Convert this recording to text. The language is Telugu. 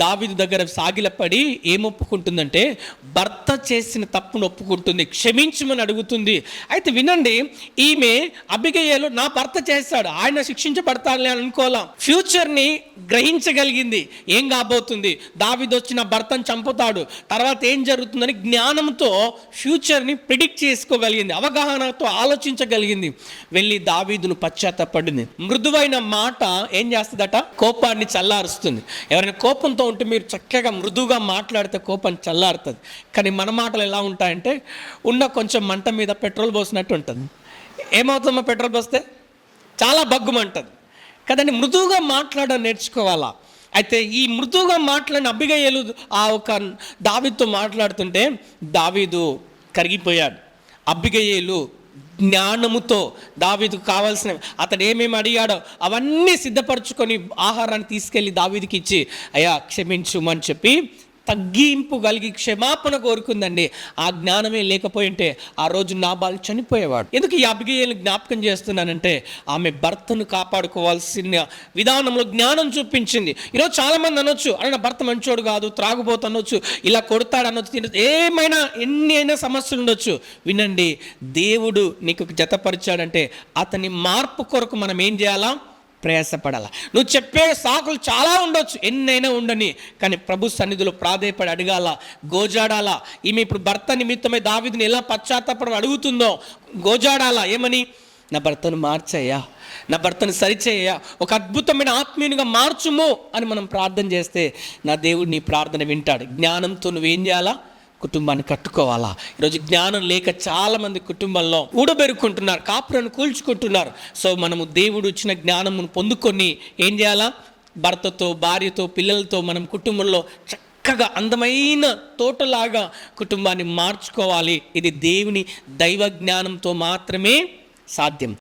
దావీదు దగ్గర సాగిలపడి ఏం ఒప్పుకుంటుందంటే భర్త చేసిన తప్పును ఒప్పుకుంటుంది, క్షమించమని అడుగుతుంది. అయితే వినండి, ఈమె అబిగయలు నా భర్త చేశాడు, ఆయన శిక్షించబడతాడులే అని అనుకోవాలా. ఫ్యూచర్ని గ్రహించగలిగింది. ఏం కాబోతుంది, దావీదు వచ్చి నా భర్తను చంపుతాడు, తర్వాత ఏం జరుగుతుందని జ్ఞానంతో ఫ్యూచర్ని ప్రిడిక్ట్ చేసుకోగలిగింది, అవగాహనతో ఆలోచించగలిగింది. వెళ్ళి దావీదును పశ్చాత్తాపడింది. మృదువైన మాట ఏం చేస్తుందట, కోపాన్ని చల్లారుస్తుంది. ఎవరైనా కోపంతో ఉంటే మీరు చక్కగా మృదువుగా మాట్లాడితే కోపం చల్లారుతుంది. కానీ మన మాటలు ఎలా ఉంటాయంటే ఉన్న కొంచెం మంట మీద పెట్రోల్ పోసినట్టు ఉంటుంది. ఏమవుతుందో పెట్రోల్ పోస్తే చాలా బగ్గుమంటుంది కదండి. మృదువుగా మాట్లాడడం నేర్చుకోవాలా. అయితే ఈ మృదువుగా మాట్లాడిన అబిగయలు ఆ ఒక దావీదుతో మాట్లాడుతుంటే దావీదు కరిగిపోయాడు. అబిగయలు జ్ఞానముతో దావీదుకు కావాల్సిన అతడు ఏమేమి అడిగాడో అవన్నీ సిద్ధపరచుకొని ఆహారాన్ని తీసుకెళ్ళి దావీదుకి ఇచ్చి, అయ్యా క్షమించుమని చెప్పి తగ్గింపు కలిగి క్షమాపణ కోరుకుందండి. ఆ జ్ఞానమే లేకపోయి ఉంటే ఆ రోజు నాబాలు చనిపోయేవాడు. ఎందుకు ఈ అబిగయలు జ్ఞాపకం చేస్తున్నానంటే ఆమె భర్తను కాపాడుకోవాల్సిన విధానంలో జ్ఞానం చూపించింది. ఈరోజు చాలామంది అనొచ్చు, అన్న భర్త మంచోడు కాదు, త్రాగుబోతు అనొచ్చు, ఇలా కొడతాడు అనొచ్చు, ఏమైనా ఎన్ని అయినా సమస్యలు ఉండొచ్చు. వినండి, దేవుడు నీకు జతపరిచాడంటే అతని మార్పు కొరకు మనం ఏం చేయాలా, ప్రయాసపడాల. నువ్వు చెప్పే సాకులు చాలా ఉండొచ్చు, ఎన్నైనా ఉండని, కానీ ప్రభు సన్నిధిలో ప్రాధేయపడి అడగాల, గోజాడాలా. ఈమె ఇప్పుడు భర్త నిమిత్తమై దావీదుని ఎలా పశ్చాత్తాపడం అడుగుతుందో గోజాడాలా. ఏమని, నా భర్తను మార్చయ్యా, నా భర్తను సరిచేయ్యా, ఒక అద్భుతమైన ఆత్మీయునిగా మార్చుము అని మనం ప్రార్థన చేస్తే నా దేవుడు నీ ప్రార్థన వింటాడు. జ్ఞానంతో నువ్వేం చేయాలా, కుటుంబాన్ని కట్టుకోవాలా. ఈరోజు జ్ఞానం లేక చాలామంది కుటుంబంలో ఊడబెరుక్కుంటున్నారు, కాపులను కూల్చుకుంటున్నారు. సో మనము దేవుడు ఇచ్చిన జ్ఞానమును పొందుకొని ఏం చేయాలా, భర్తతో, భార్యతో, పిల్లలతో మనం కుటుంబంలో చక్కగా అందమైన తోటలాగా కుటుంబాన్ని మార్చుకోవాలి. ఇది దేవుని దైవ జ్ఞానంతో మాత్రమే సాధ్యం.